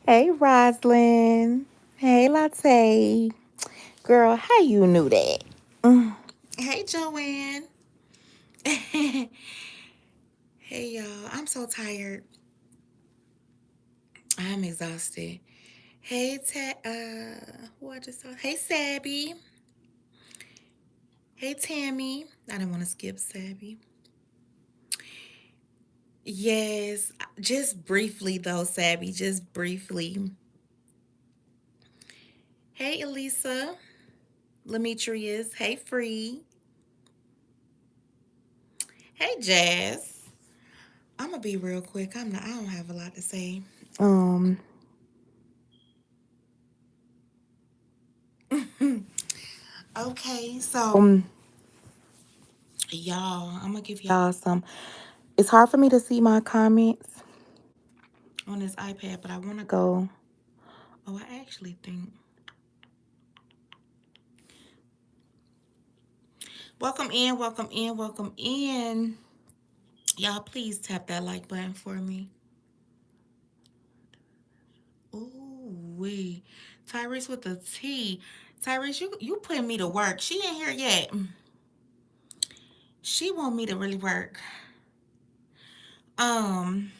Hey, Roslyn. Hey, Latte. Girl, how you knew that? Mm. Hey, Joanne. Hey, y'all. I'm so tired. I'm exhausted. Hey, who I just saw? Hey, Sabby. Hey, Tammy. I didn't want to skip Sabby. Yes, just briefly though, Sabby. Just briefly. Hey, Elisa. Demetrius. Hey, Free. Hey, Jazz. I'm gonna be real quick. I don't have a lot to say. Um, Okay, so um, y'all, I'm gonna give y'all y'all, it's hard for me to see my comments on this iPad, but I wanna go. go. Oh, I actually think. Welcome in, welcome in, welcome in. Y'all, please tap that like button for me. Ooh, wee. Tyrese with the T. Tyrese, you putting me to work. She ain't here yet. She want me to really work. Um,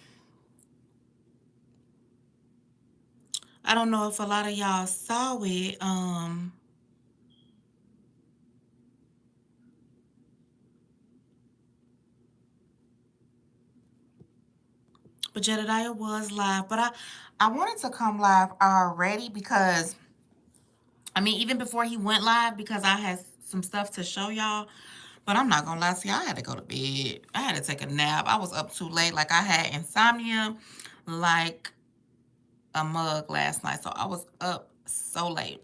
I don't know if a lot of y'all saw it. But Jedediah was live. But I wanted to come live already because I mean, even before he went live, because I had some stuff to show y'all. But I'm not gonna lie to you, I had to go to bed. I had to take a nap. I was up too late. Like I had insomnia, like a mug last night. So I was up so late.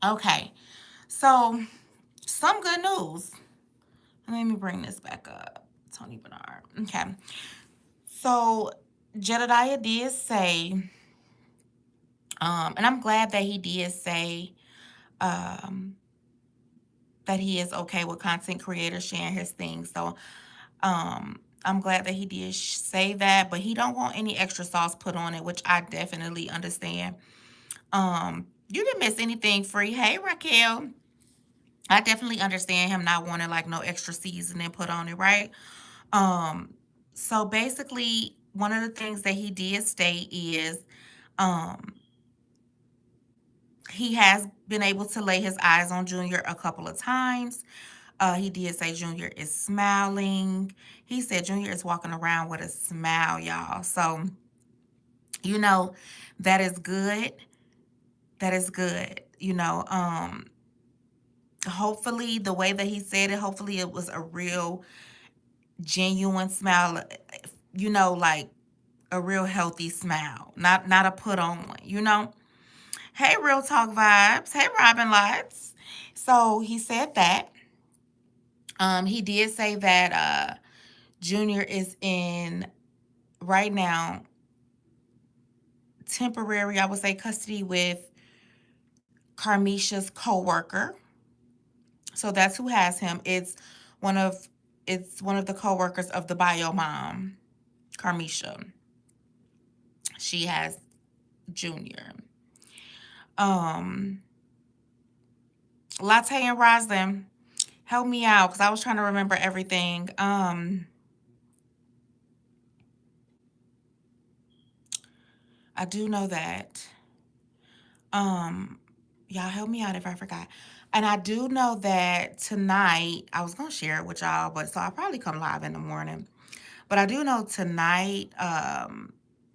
Okay, so some good news. Let me bring this back up. Tony Bernard. Okay, so Jedediah did say, and I'm glad that he did say, um, that he is okay with content creators sharing his things. So I'm glad that he did say that, but he don't want any extra sauce put on it, which I definitely understand. You didn't miss anything, Free. Hey, Raquel. I definitely understand him not wanting like no extra seasoning put on it, right? Um, so basically, one of the things that he did state is um he has been able to lay his eyes on Junior a couple of times. He did say Junior is smiling. He said Junior is walking around with a smile, y'all. So, you know, that is good. That is good. Hopefully the way that he said it, hopefully it was a real genuine smile, like a real healthy smile, not a put on one. Hey, Real Talk Vibes. Hey, Robin Lights. So he said that. He did say that Junior is in right now temporary, I would say, custody with Carmisha's co-worker. So that's who has him. One of one of the co-workers of the bio mom, Carmisha. She has Junior. Um, Latte and Roslyn, help me out because I was trying to remember everything. I do know that. Um, y'all help me out if I forgot. And I do know that tonight, I was gonna share it with y'all, but so I'll probably come live in the morning. But I do know tonight,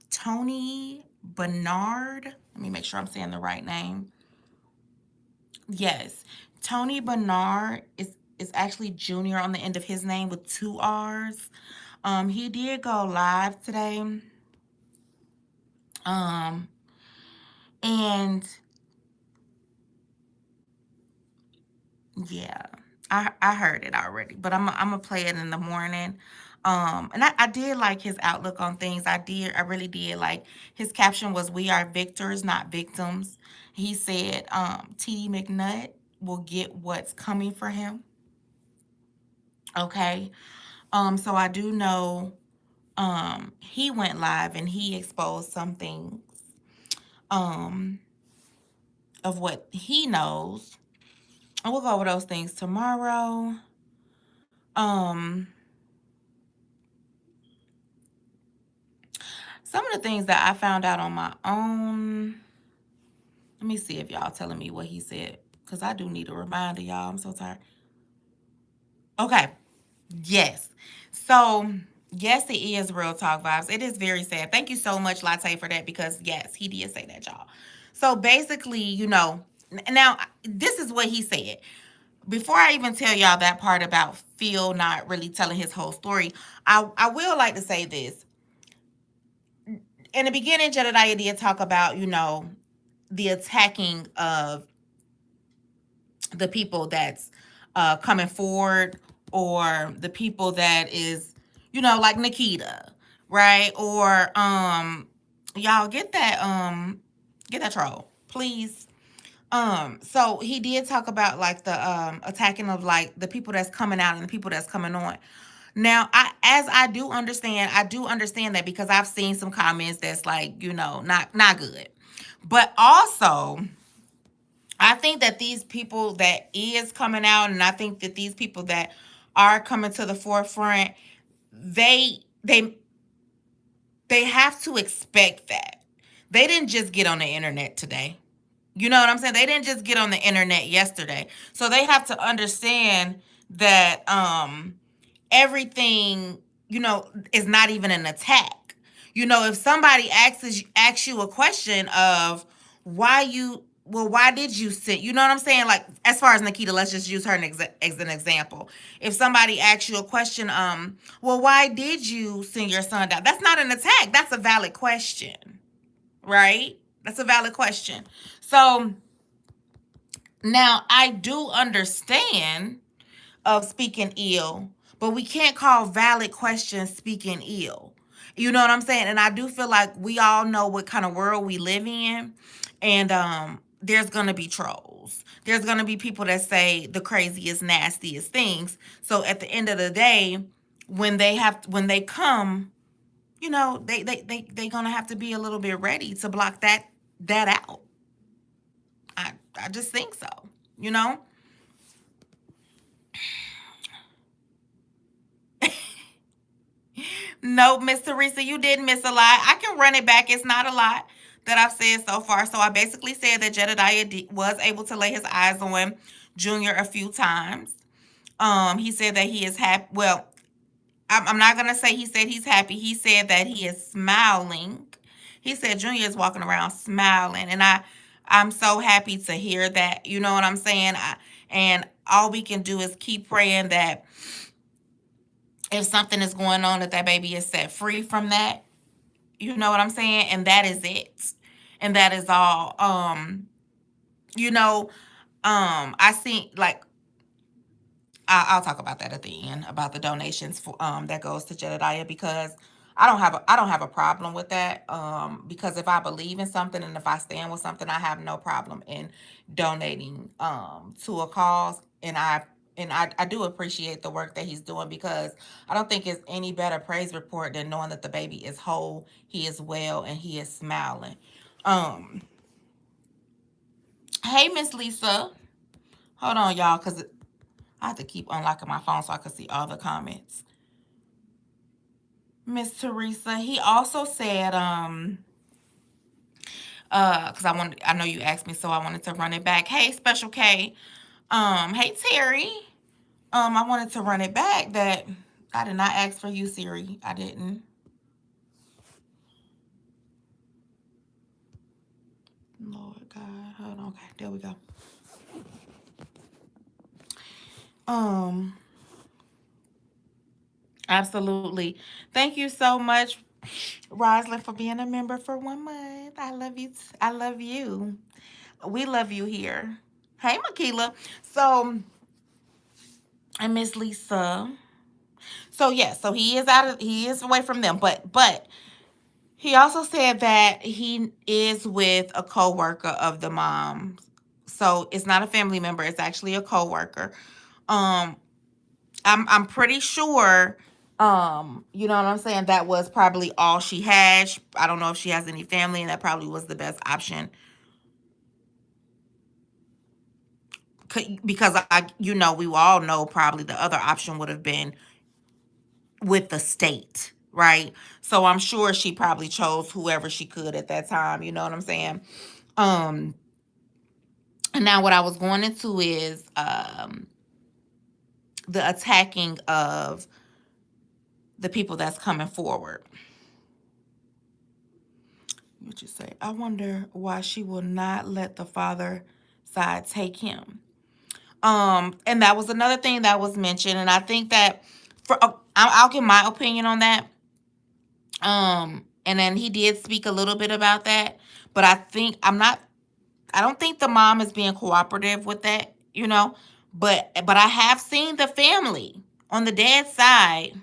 Tony Bernard, let me make sure I'm saying the right name. Yes. Tony Bernard is actually Junior on the end of his name with two R's. He did go live today. Um, and yeah, I heard it already, but I'm gonna play it in the morning. And I did like his outlook on things. I really did. Like his caption was, "We are victors, not victims." He said, "TD McNutt will get what's coming for him." Okay. So I do know. he went live and he exposed something um of what he knows. And we'll go over those things tomorrow. Um some of the things that I found out on my own. Let me see if y'all telling me what he said. Cause I do need a reminder, y'all. I'm so tired. Okay. Yes. So yes, it is real talk vibes. It is very sad. Thank you so much, Latte, for that because yes, he did say that, y'all. So basically, now this is what he said. Before I even tell y'all that part about Phil not really telling his whole story, I will like to say this. In the beginning, Jedediah did talk about, the attacking of the people that's coming forward, or the people that is, like Nikita, right? Or y'all get that troll, please. So he did talk about like the attacking of like the people that's coming out and the people that's coming on. Now, I do understand that because I've seen some comments that's like, not good. But also, I think that these people that is coming out, and I think that these people that are coming to the forefront, they they they have to expect that. They didn't just get on the internet today. You know what I'm saying? They didn't just get on the internet yesterday. So they have to understand that everything, is not even an attack. If somebody asks you a question of why did you sit? You know what I'm saying? Like, as far as Nikita, let's just use her as an example. If somebody asks you a question, well, why did you send your son down? That's not an attack. That's a valid question, right? That's a valid question. So now I do understand of speaking ill, but we can't call valid questions speaking ill. You know what I'm saying? And I do feel like we all know what kind of world we live in. And there's going to be trolls. There's going to be people that say the craziest, nastiest things. So at the end of the day, when they come, they going to have to be a little bit ready to block that out. I just think so, you know? No, Miss Teresa, you didn't miss a lot. I can run it back. It's not a lot that I've said so far. So I basically said that Jedediah was able to lay his eyes on Junior a few times. He said that he is happy. Well, I'm not gonna say he said he's happy. He said that he is smiling. He said Junior is walking around smiling, and I'm so happy to hear that. You know what I'm saying? And all we can do is keep praying that if something is going on, that baby is set free from that. You know what I'm saying? And that is it. And that is all. You know, I think like I'll talk about that at the end about the donations for that goes to Jedediah because I don't have a problem with that. Because if I believe in something and if I stand with something, I have no problem in donating to a cause. I do appreciate the work that he's doing because I don't think it's any better praise report than knowing that the baby is whole, he is well, and he is smiling. Um, hey, Miss Lisa, hold on, y'all, because I have to keep unlocking my phone so I can see all the comments. Miss Teresa, he also said, because I know you asked me, so I wanted to run it back. Hey, Special K, hey Terry, I wanted to run it back that I did not ask for you, Siri. I didn't. Lord God, hold on. Okay, there we go. Um, Absolutely. Thank you so much, Roslyn, for being a member for 1 month. I love you. I love you. We love you here. Hey, Makila. So, and Miss Lisa. So yes, so he is away from them, but he also said that he is with a coworker of the mom. So it's not a family member, it's actually a coworker. Um I'm pretty sure You know what I'm saying? That was probably all she had. I don't know if she has any family, and that probably was the best option because we all know probably the other option would have been with the state, right? So I'm sure she probably chose whoever she could at that time. You know what I'm saying? Um, and now what I was going into is the attacking of the people that's coming forward. What you say? I wonder why she will not let the father side take him. And that was another thing that was mentioned, and I think that I'll give my opinion on that. And then he did speak a little bit about that, but I don't think the mom is being cooperative with that. But I have seen the family on the dad's side.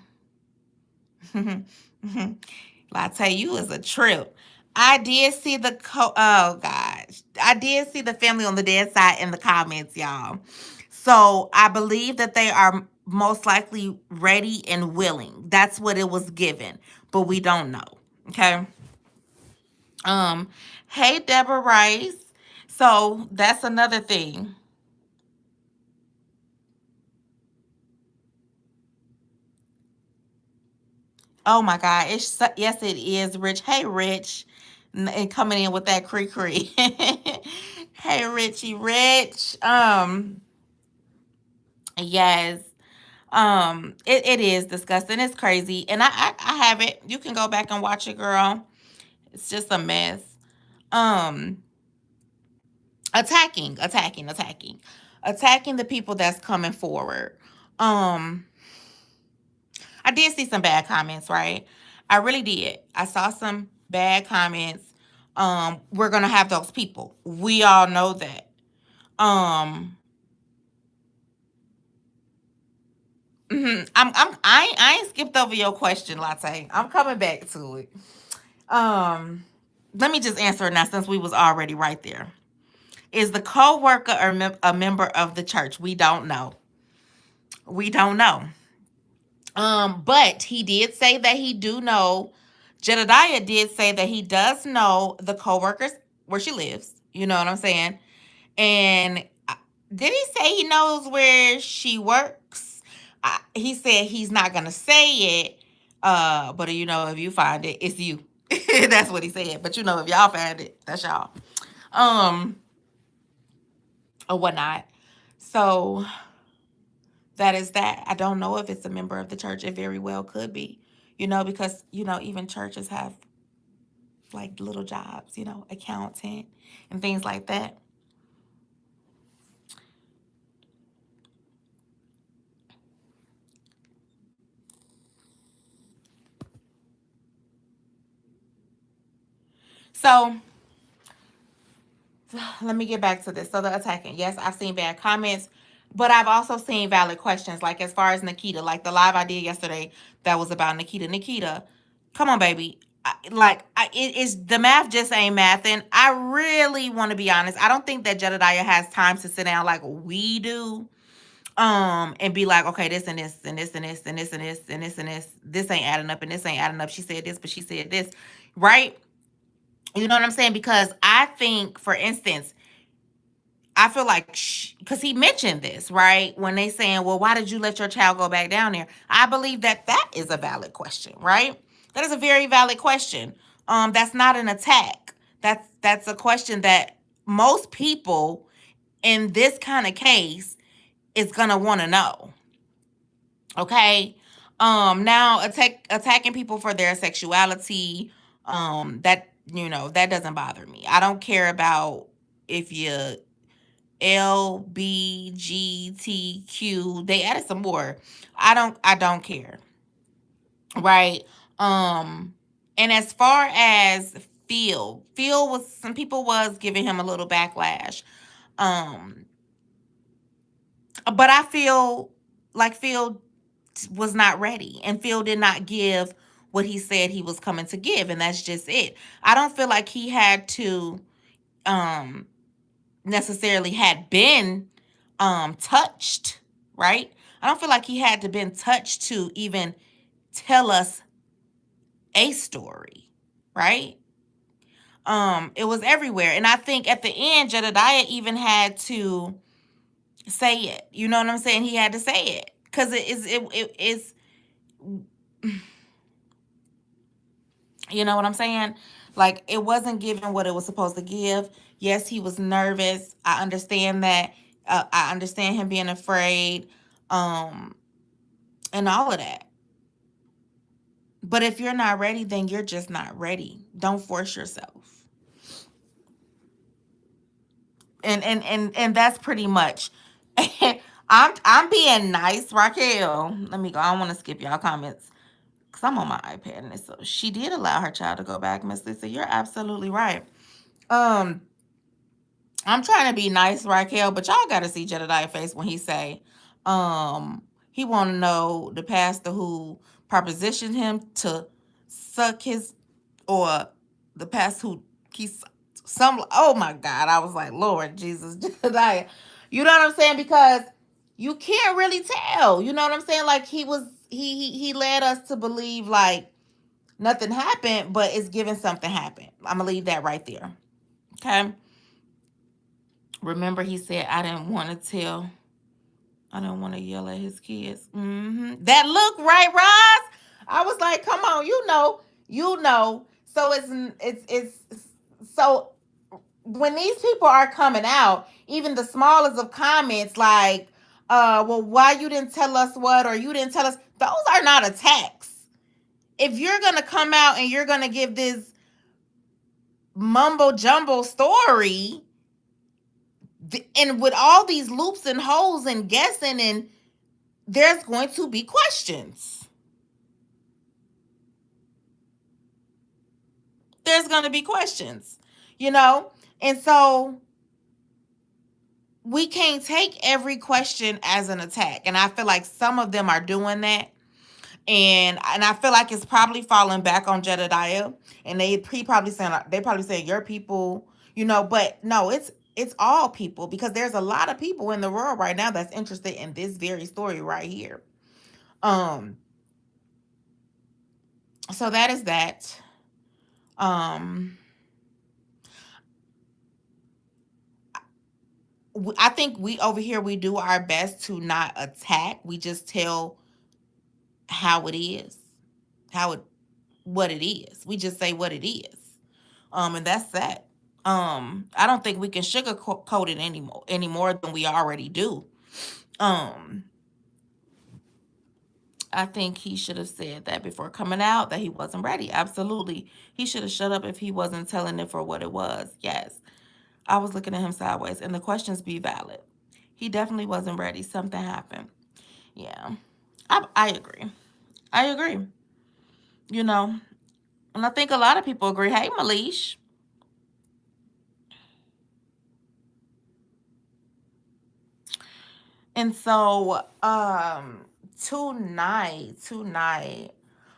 I tell you, it's a trip. I did see oh gosh, I did see the family on the dead side in the comments, y'all. So I believe that they are most likely ready and willing. That's what it was given, but we don't know. Okay. Um. Hey, Deborah Rice. So that's another thing. Oh my God! Yes, it is, Rich. Hey, Rich, and coming in with that cree cree. Hey, Richie, Rich. Yes. It is disgusting. It's crazy, and I have it. You can go back and watch it, girl. It's just a mess. Um, attacking the people that's coming forward. Um, I did see some bad comments, right? I really did. I saw some bad comments. We're gonna have those people. We all know that. Um, I ain't skipped over your question, Latte. I'm coming back to it. Um, Let me just answer it now since we was already right there. Is the co-worker a member of the church? We don't know. We don't know. But he did say that he do know. Jedediah did say that he does know the co-workers where she lives. You know what I'm saying? And did he say he knows where she works? He said he's not gonna say it. But if you find it, it's you. That's what he said. But if y'all find it, that's y'all. Um, or whatnot. So that is that. I don't know if it's a member of the church. It very well could be. Because even churches have like little jobs. Accountant and things like that. So let me get back to this. So the attacking. Yes, I've seen bad comments, but I've also seen valid questions. Like as far as Nikita, like the live I did yesterday that was about Nikita. Nikita, come on, baby. It is the math just ain't math, and I really want to be honest. I don't think that Jedediah has time to sit down like we do, and be like, okay, this and this and this and this and this and this and this and this ain't adding up and this ain't adding up. She said this, but she said this, right? You know what I'm saying? Because I think, for instance, I feel like because he mentioned this, right? When they saying, well, why did you let your child go back down there? I believe that that is a valid question, right? That is a very valid question. That's not an attack. That's a question that most people in this kind of case is gonna want to know. Okay. Now attacking people for their sexuality, that doesn't bother me. I don't care about if you LBGTQ. They added some more. I don't care. Right? And as far as Phil was some people was giving him a little backlash. Um, but I feel like Phil was not ready and Phil did not give what he said he was coming to give, and that's just it. I don't feel like he had to um necessarily had been touched, right? I don't feel like he had to been touched to even tell us a story, right? It was everywhere. And I think at the end, Jedediah even had to say it. You know what I'm saying? He had to say it. Because it is, you know what I'm saying? Like, it wasn't giving what it was supposed to give. Yes, he was nervous. I understand that. I understand him being afraid, um, and all of that. But if you're not ready, then you're just not ready. Don't force yourself. And that's pretty much. I'm being nice, Raquel. Let me go. I don't want to skip y'all comments because I'm on my iPad, and so she did allow her child to go back, Miss Lisa. You're absolutely right. Um, I'm trying to be nice, Raquel, but y'all got to see Jedediah face when he say, he want to know the pastor who propositioned him to suck his, or the pastor who he's some. Oh my God, I was like, Lord Jesus, Jedediah, you know what I'm saying? Because you can't really tell. You know what I'm saying? Like, he led us to believe like nothing happened, but it's giving something happened. I'm gonna leave that right there. Okay. Remember, he said, I didn't want to yell at his kids. That look, right, Roz? I was like, come on, you know. So it's so when these people are coming out, even the smallest of comments, like, well, why you didn't tell us what, or you didn't tell us, those are not attacks. If you're gonna come out and you're gonna give this mumbo jumbo story, and with all these loops and holes and guessing, and there's going to be questions. There's going to be questions, you know? And so we can't take every question as an attack. And I feel like some of them are doing that. And I feel like it's probably falling back on Jedediah. And they probably saying your people, but no, it's all people, because there's a lot of people in the world right now that's interested in this very story right here. Um, so that is that. Um, I think we over here, we do our best to not attack. We just tell how it is, how it what it is. We just say what it is. And that's that. I don't think we can sugarcoat it any more than we already do. Um, I think he should have said that before coming out, that he wasn't ready. Absolutely. He should have shut up if he wasn't telling it for what it was. Yes. I was looking at him sideways, and the questions be valid. He definitely wasn't ready. Something happened. Yeah. I agree. I agree. You know, and I think a lot of people agree. Hey, Malish. And so, tonight,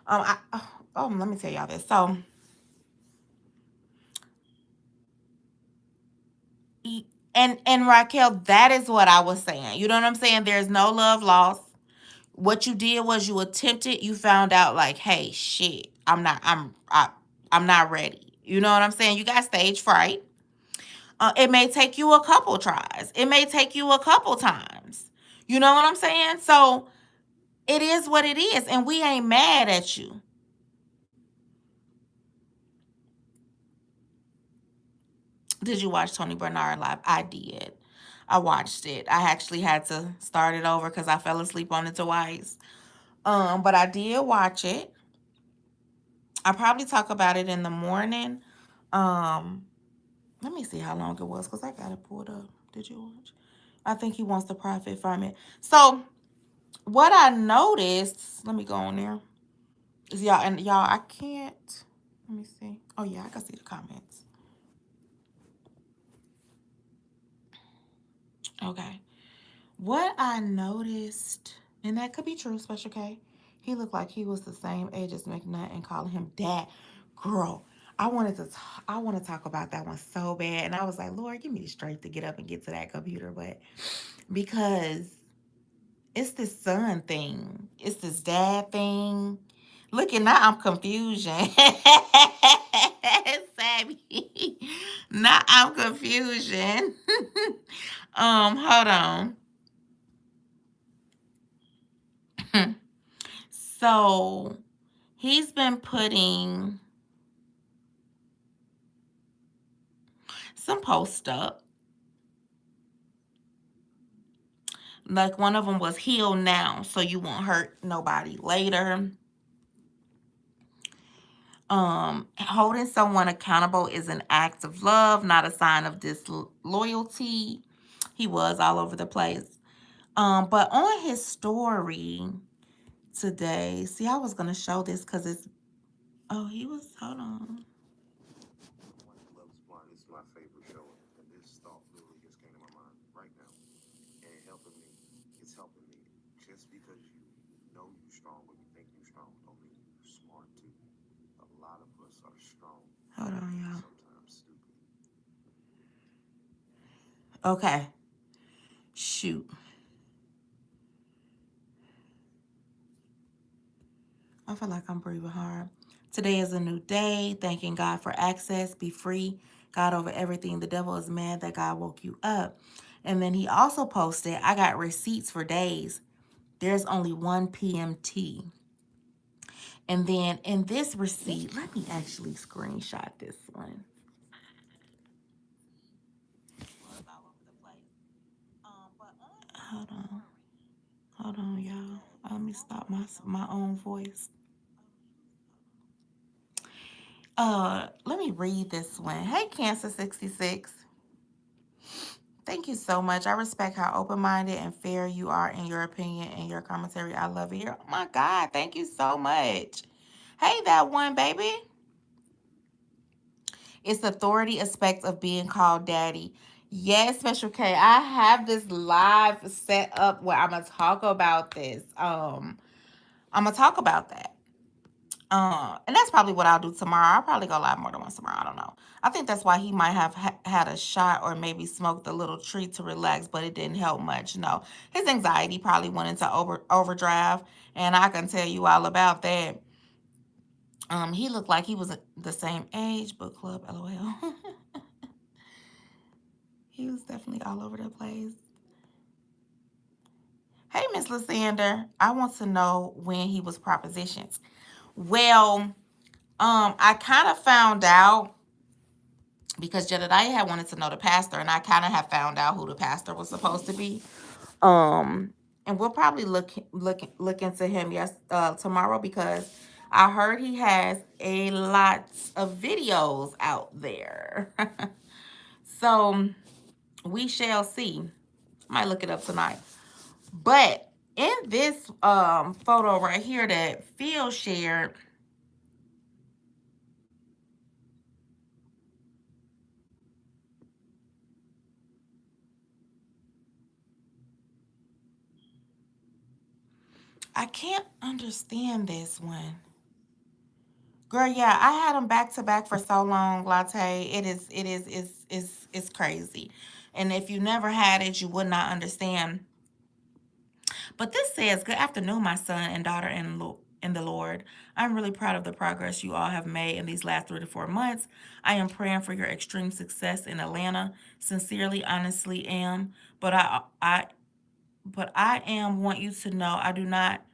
let me tell y'all this. So, and Raquel, that is what I was saying. You know what I'm saying? There's no love lost. What you did was you attempted. You found out like, hey, shit, I'm not ready. You know what I'm saying? You got stage fright. It may take you a couple tries. It may take you a couple times. You know what I'm saying? So it is what it is, and we ain't mad at you. Did you watch Tony Bernard live? I did. I watched it. I actually had to start it over because I fell asleep on it twice. But I did watch it. I probably talk about it in the morning. Um, Let me see how long it was because I got it pulled up. Did you watch? I think he wants to profit from it. So what I noticed, let me go on there. Is y'all, I can't. Let me see. Oh yeah, I can see the comments. Okay. What I noticed, and that could be true, Special K. He looked like he was the same age as McNutt and calling him dad. Girl, I want to talk about that one so bad, and I was like, Lord, give me the strength to get up and get to that computer, but because it's this son thing, it's this dad thing, Look at now I'm confusion. Savvy. Now I'm confusion. Hold on. So he's been putting some posts up. Like one of them was heal now so you won't hurt nobody later. Holding someone accountable is an act of love, not a sign of disloyalty. He was all over the place. But on his story today, see, I was gonna show this because it's. Oh, he was. Hold on. Hold on, y'all. Okay. Shoot. I feel like I'm breathing hard. Today is a new day. Thanking God for access. Be free. God over everything. The devil is mad that God woke you up. And then he also posted, I got receipts for days. There's only one PMT. And then in this receipt, let me actually screenshot this one. Hold on. Hold on, y'all. Let me stop my own voice. Let me read this one. Hey, Cancer 66. Thank you so much. I respect how open minded and fair you are in your opinion and your commentary. I love it here. Oh my God. Thank you so much. Hey, that one, baby. It's authority aspect of being called daddy. Yes, Special K. I have this live set up where I'm gonna talk about this. I'm gonna talk about that. And that's probably what I'll do tomorrow. I'll probably go live more than once tomorrow. I don't know. I think that's why he might have had a shot or maybe smoked a little treat to relax, but it didn't help much. No, his anxiety probably went into overdrive, and I can tell you all about that. He looked like he was the same age, book club, lol. He was definitely all over the place. Hey, Miss Lysander, I want to know when he was propositioned. Well, I kind of found out because Jedediah had wanted to know the pastor, and I kind of have found out who the pastor was supposed to be. And we'll probably look into him tomorrow because I heard he has a lot of videos out there. So we shall see. Might look it up tonight. But in this photo right here that Phil shared, I can't understand this one. Girl, yeah, I had them back to back for so long, Latte. It's crazy. And if you never had it, you would not understand. But this says, good afternoon, my son and daughter in the Lord. I'm really proud of the progress you all have made in these last 3 to 4 months. I am praying for your extreme success in Atlanta. Sincerely, honestly am. But I am want you to know I do not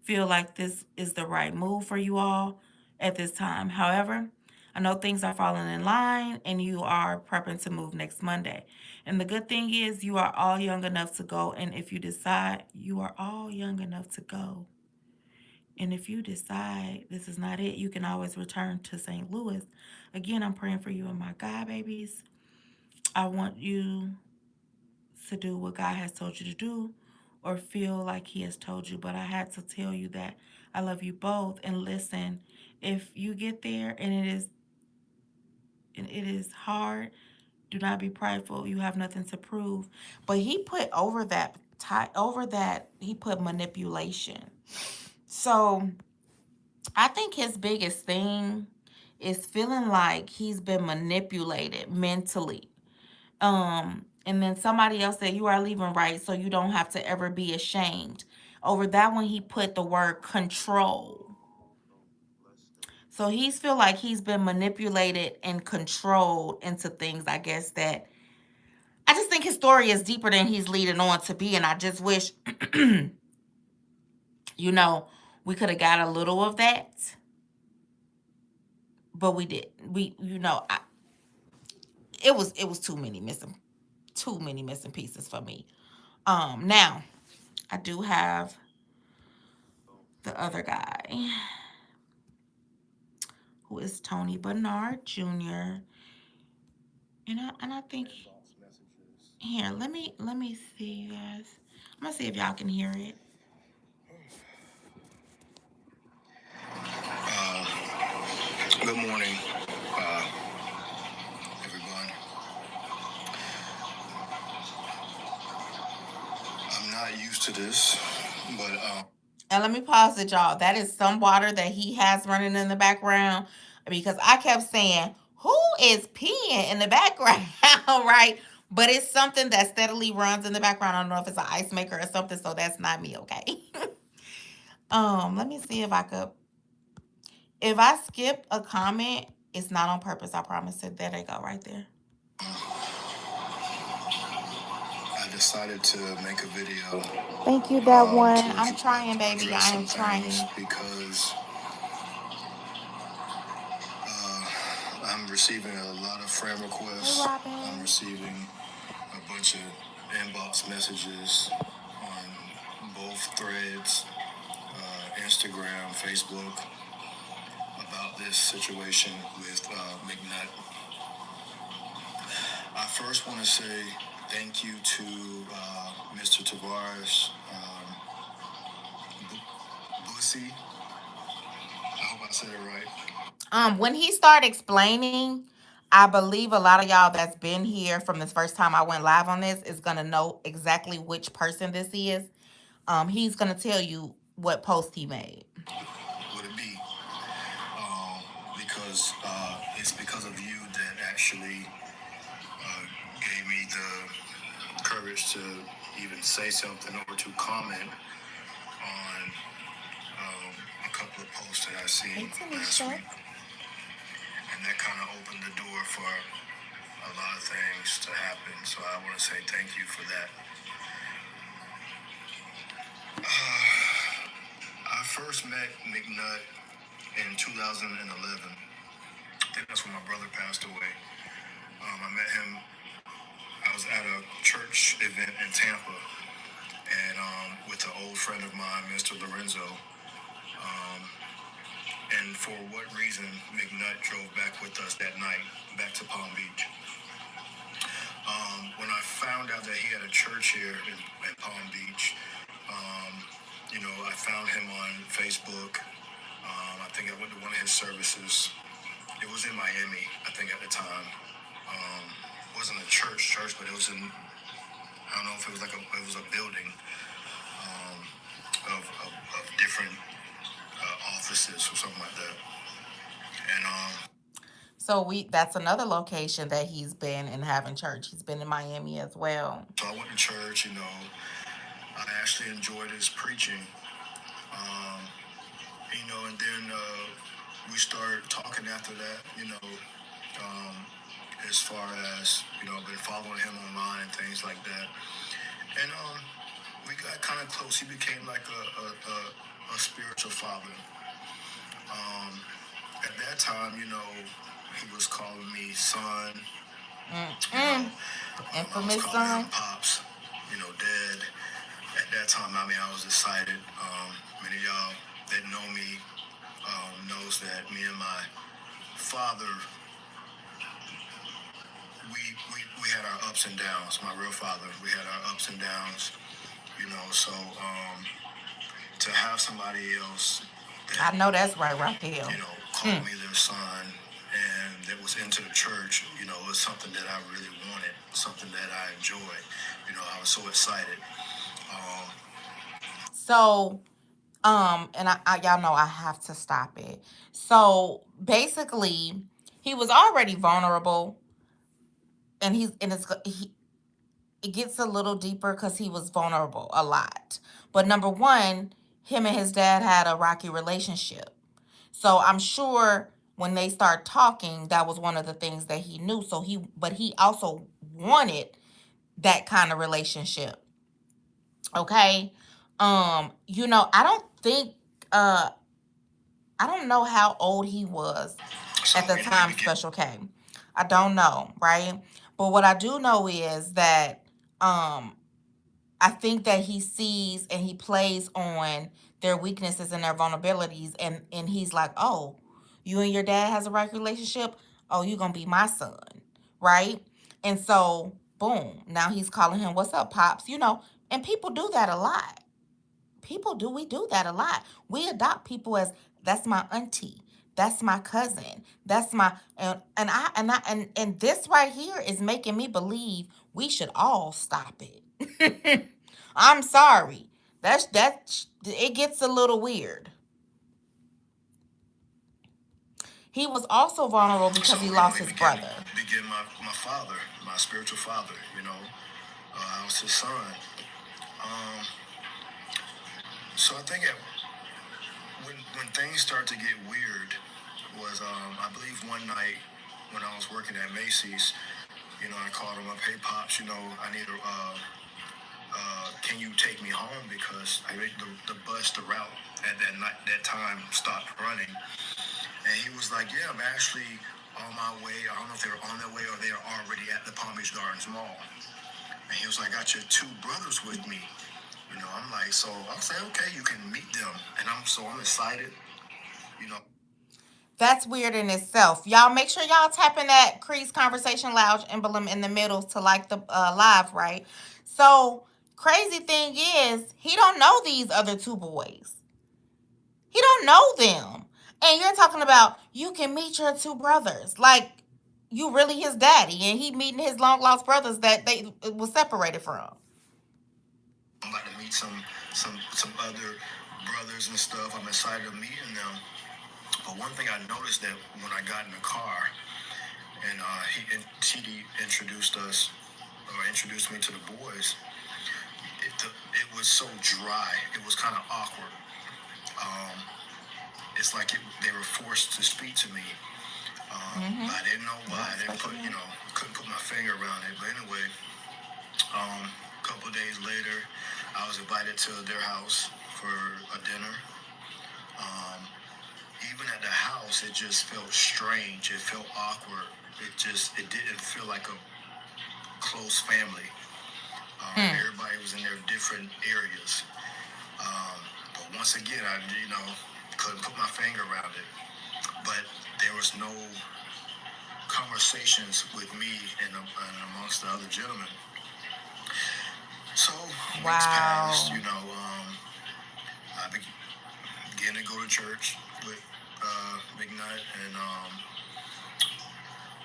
feel like this is the right move for you all at this time. However, I know things are falling in line and you are prepping to move next Monday. And the good thing is you are all young enough to go, and if you decide you are all young enough to go, and if you decide this is not it, you can always return to St. Louis. Again, I'm praying for you and my God babies. I want you to do what God has told you to do or feel like He has told you. But I had to tell you that I love you both. And listen, if you get there and it is hard, do not be prideful. You have nothing to prove. But he put over that he put manipulation. So I think his biggest thing is feeling like he's been manipulated mentally. And then somebody else said you are leaving right so you don't have to ever be ashamed. Over that one he put the word control. So he's feel like he's been manipulated and controlled into things, I guess, that I just think his story is deeper than he's leading on to be. And I just wish, you know, we could have got a little of that, but we did. It was too many missing pieces for me. Now I do have the other guy, who is Tony Bernard Jr. And I think here, let me see, you guys. I'm gonna see if y'all can hear it. Good morning, everyone. I'm not used to this, but And let me pause it, y'all. That is some water that he has running in the background, because I kept saying, "Who is peeing in the background?" Right? But it's something that steadily runs in the background. I don't know if it's an ice maker or something, so that's not me, okay? Let me see if I could. If I skip a comment, it's not on purpose. I promise it. There they go, right there. I decided to make a video Thank you, that to one. I'm trying, baby. address I some am things trying. because I'm receiving a lot of friend Hey, requests. I'm Robin. receiving a bunch of inbox messages on both threads, Instagram, Facebook, about this situation with McNutt. I first want to say thank you to Mr. Tavares Bussy. I hope I said it right. When he started explaining, I believe a lot of y'all that's been here from this first time I went live on this is gonna know exactly which person this is. He's gonna tell you what post he made. Would it be? Because it's because of you that actually gave me the courage to even say something or to comment on a couple of posts that I Hey, seen last Tanisha. week. And that kind of opened the door for a lot of things to happen. So I want to say thank you for that. I first met McNutt in 2011. I think that's when my brother passed away. I met him. I was at a church event in Tampa, and with an old friend of mine, Mr. Lorenzo. And for what reason, McNutt drove back with us that night, back to Palm Beach. When I found out that he had a church here in Palm Beach, I found him on Facebook. I think I went to one of his services. It was in Miami, I think at the time. It wasn't a church, but it was in. I don't know if it was it was a building of different offices or something like that. And So that's another location that he's been in having church. He's been in Miami as well. so I went to church. I actually enjoyed his preaching. Um, and then we started talking after that. Um, as far as I've been following him online and things like that. And we got kind of close. He became like a spiritual father. Um, at that time, he was calling me son. Mm-mm. I was Infamous calling him son. pops. Dad. At that time, I was excited. Many of y'all that know me knows that me and my father, we had our ups and downs. My real father, we had our ups and downs. So to have somebody else that I know that's right there. called me their son and that was into the church, was something that I really wanted, something that I enjoyed. I was so excited. Um, So, and y'all know I have to stop it. So basically, he was already vulnerable, and it gets a little deeper because he was vulnerable a lot. But number one, him and his dad had a rocky relationship. So I'm sure when they start talking, that was one of the things that he knew. But he also wanted that kind of relationship. Okay. I don't think, uh, I don't know how old he was So, at the you know, he time began. Special came. I don't know, right? But what I do know is that um I think that he sees and he plays on their weaknesses and their vulnerabilities, and he's like, "Oh, you and your dad has a right relationship? Oh, you're going to be my son." Right? And so, boom, now he's calling him, "What's up, pops?" And people do that a lot. We do that a lot. We adopt people as, "That's my auntie, that's my cousin, that's my," and this right here is making me believe we should all stop it. I'm sorry. It gets a little weird. He was also vulnerable So, because he you know, lost he his began brother. my father, my spiritual father. You know, I was his son. Um, so I think when things start to get weird was I believe one night when I was working at Macy's, you know, I called him up, "Hey pops, you know, I need a can you take me home because the bus, the route at that time stopped running." And he was like, "Yeah, I'm actually on my way. I don't know if they're on their way or they're already at the Palm Beach Gardens Mall." And he was like, "I got your two brothers with me." You know, I'm like, so I was like, "Okay, you can meet them." And I'm excited. You know, That's weird in itself. Y'all make sure y'all tapping that Crease Conversation Lounge emblem in the middle to like the live, right? So crazy thing is, he don't know these other two boys. He don't know them. And you're talking about you can meet your two brothers. Like you really his daddy and he meeting his long lost brothers that they was separated from. I'm about to meet some other brothers and stuff. I'm excited of meeting them. But one thing I noticed that when I got in the car and TD introduced us or introduced me to the boys, it was so dry. It was kind of awkward. Um, it's like they were forced to speak to me. Mm-hmm. I didn't know why. Yep, I didn't special put, ed. couldn't put my finger around it. But anyway, a couple of days later, I was invited to their house for a dinner. Um, Even at the house, it just felt strange. It felt awkward. It didn't feel like a close family. Hmm. Everybody was in their different areas. Um, but once again, I, couldn't put my finger around it. But there was no conversations with me and amongst the other gentlemen. So weeks passed, Wow. I began to go to church with McNutt, and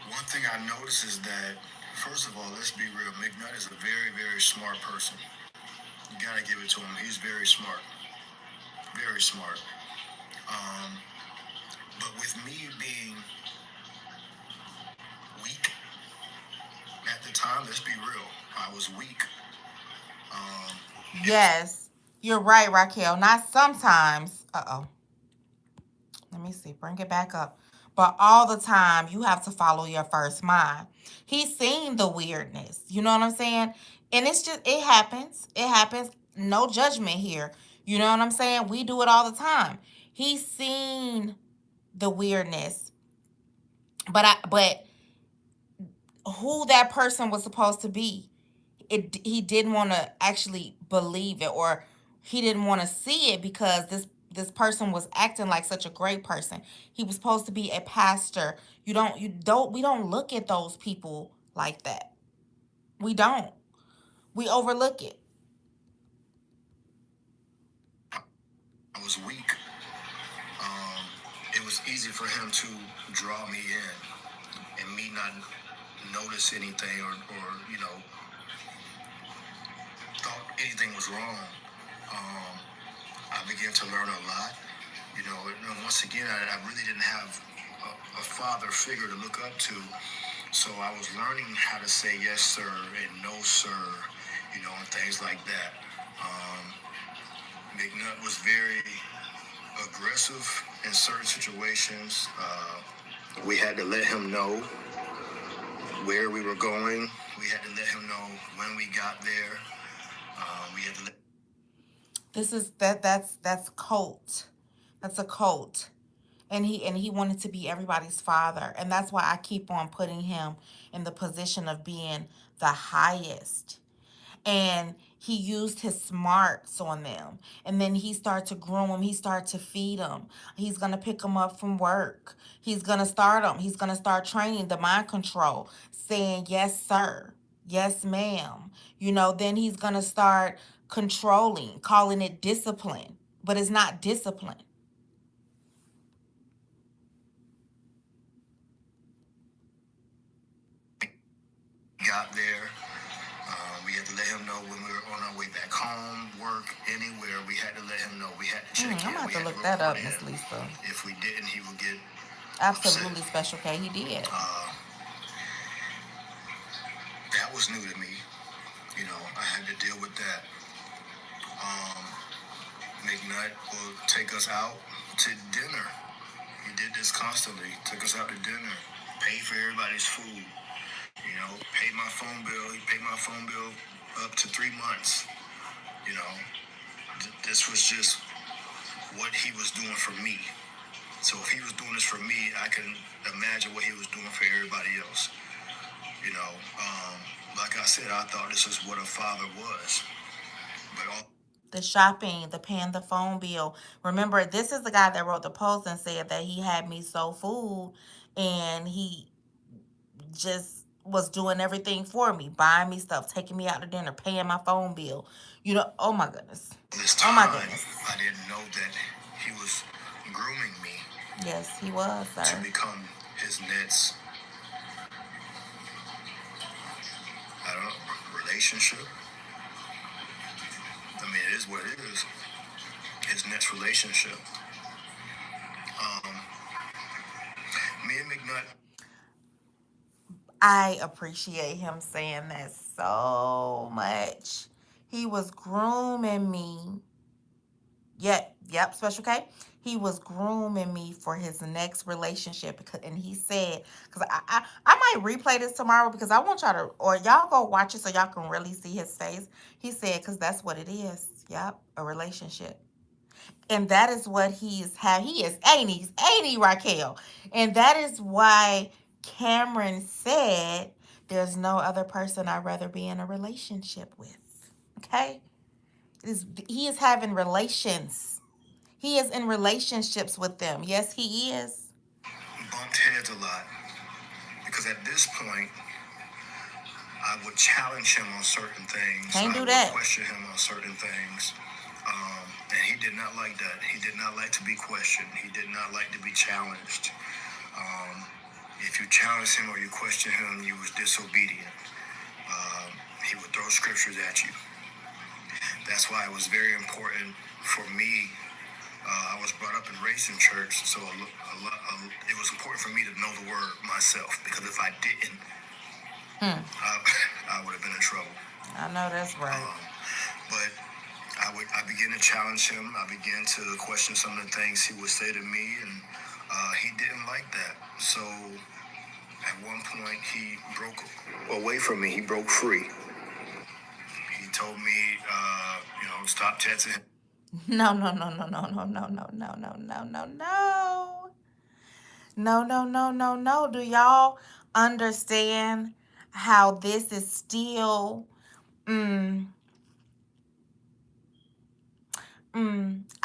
one thing I noticed is that, first of all, let's be real, McNutt is a very, very smart person. You gotta give it to him. He's very smart, very smart. Um, but with me being weak at the time, let's be real, I was weak. Um, it was Yes, you're right, Raquel. Not sometimes. Uh-oh. Let me see. Bring it back up. But all the time, you have to follow your first mind. He's seen the weirdness. You know what I'm saying? And it happens. It happens. No judgment here. You know what I'm saying? We do it all the time. He's seen the weirdness. But who that person was supposed to be, he didn't want to actually believe it, or he didn't want to see it because this person was acting like such a great person. He was supposed to be a pastor. We don't look at those people like that. We don't. We overlook it. I was weak. Um, it was easy for him to draw me in, and me not notice anything or thought anything was wrong. Um, I began to learn a lot. And once again, I really didn't have a father figure to look up to. So I was learning how to say yes, sir, and no, sir, and things like that. Um, McNutt was very aggressive. in certain situations, we had to let him know where we were going. We had to let him know when we got there. We had to let. This is that's cult. That's a cult. And he wanted to be everybody's father. And that's why I keep on putting him in the position of being the highest. And he used his smarts on them. And then he started to groom them. He started to feed them. He's going to pick them up from work. He's going to start them. He's going to start training the mind control, saying, yes, sir. Yes, ma'am. Then he's going to start controlling, calling it discipline. But it's not discipline. Got there. We had to let him know when we were on our way back home, work, anywhere. We had to let him know. We had to check I'm in. going We to have had to to look that report up, in. Miss Lisa. If we didn't, he would get upset. Absolutely, Special K. He did. That was new to me. I had to deal with that. McNutt will take us out to dinner. He did this constantly. Took us out to dinner. Paid for everybody's food. Paid my phone bill. He paid my phone bill up to 3 months. You know, this was just what he was doing for me. So if he was doing this for me, I can imagine what he was doing for everybody else. Like I said, I thought this is what a father was. But all The shopping, the paying the phone bill. Remember, this is the guy that wrote the post and said that he had me sold food and he just was doing everything for me, buying me stuff, taking me out to dinner, paying my phone bill. Oh my goodness. this Oh my time, goodness. I didn't know that he was grooming me Yes, he was, to sir. become his next, I don't know, relationship. I mean, it is what it is. His next relationship. Um, Me and McNutt. I appreciate him saying that so much. He was grooming me. Yep, Special K. He was grooming me for his next relationship and he said, because I might replay this tomorrow because I want y'all to, or y'all go watch it so y'all can really see his face. He said, because that's what it is. Yep, a relationship. And that is what he is, ain't he, Raquel? And that is why Cameron said, there's no other person I'd rather be in a relationship with. Okay? He is having relations. He is in relationships with them. Yes, he is. Bumped heads a lot because at this point, I would challenge him on certain things. Can't I do would that. question him on certain things. And he did not like that. He did not like to be questioned. He did not like to be challenged. Um, if you challenge him or you question him, you was disobedient. He would throw scriptures at you. That's why it was very important for me. I was brought up and raised in church, so it was important for me to know the word myself, because if I didn't, I would have been in trouble. I know that's right. But I began to challenge him. I began to question some of the things he would say to me, and he didn't like that. So at one point, he broke away from me. He broke free. He told me, stop texting him. No, no, no, no, no, no, no, no, no, no, no, no, no. No, no, no, no, no. Do y'all understand how this is still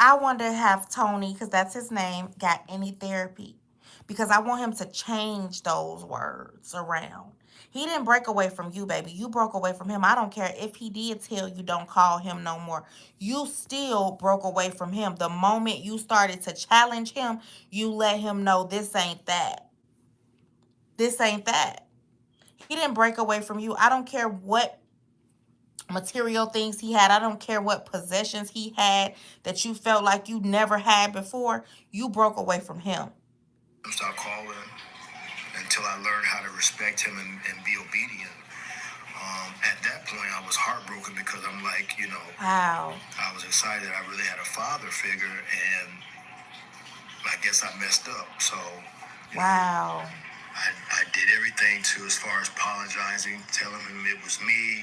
I wonder have Tony, because that's his name, got any therapy. Because I want him to change those words around. He didn't break away from you, baby. You broke away from him. I don't care if he did tell you don't call him no more. You still broke away from him. The moment you started to challenge him, you let him know this ain't that. This ain't that. He didn't break away from you. I don't care what material things he had. I don't care what possessions he had that you felt like you never had before. You broke away from him. Stop calling until I learned how to respect him and be obedient. At that point, I was heartbroken because I'm like, Wow. I was excited. I really had a father figure, and I guess I messed up. So, Wow. I did everything to, as far as apologizing, telling him it was me,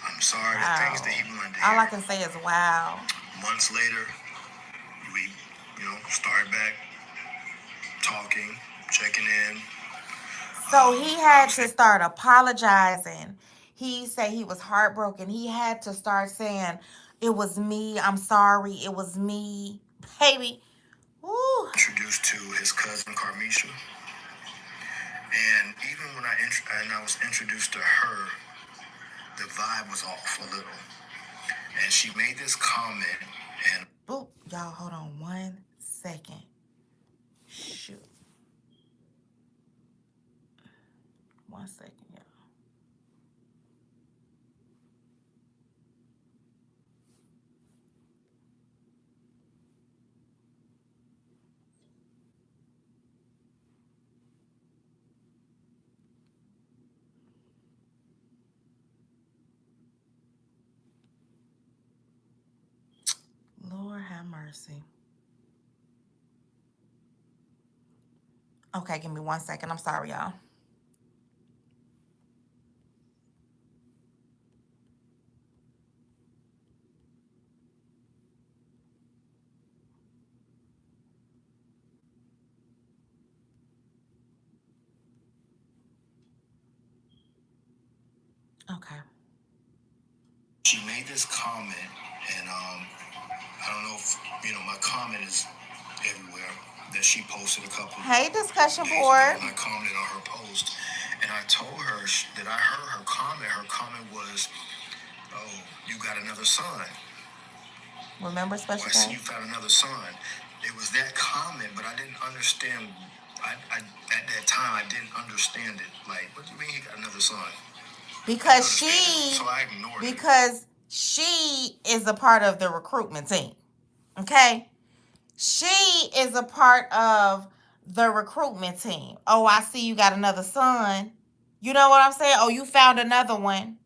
I'm sorry, the things that Wow. he wanted to All I hear. can say is wow. Months later, we, started back talking, checking in. So he I had was to start apologizing. He said he was heartbroken. He had to start saying, "It was me. I'm sorry. It was me." Baby. Woo. introduced to his cousin Carmisha, and even when I was introduced to her, the vibe was off a little, and she made this comment, and Oop. Y'all, hold on 1 second. Shoot. 1 second, y'all. Lord have mercy. Okay, give me 1 second. I'm sorry, y'all. Okay. she made this comment, and I don't know if my comment is everywhere. That she posted a couple Hey, discussion days ago, board. and I commented on her post, and I told her that I heard her comment. Her comment was, "Oh, you got another son. Remember Or Special I see K? you found another son." It was that comment, but I didn't understand. I at that time I didn't understand it. Like, what do you mean he got another son? I didn't Because understand it, so I ignored it. because she is a part of the recruitment team. Okay? She is a part of the recruitment team. Oh, I see you got another son. You know what I'm saying? Oh, you found another one.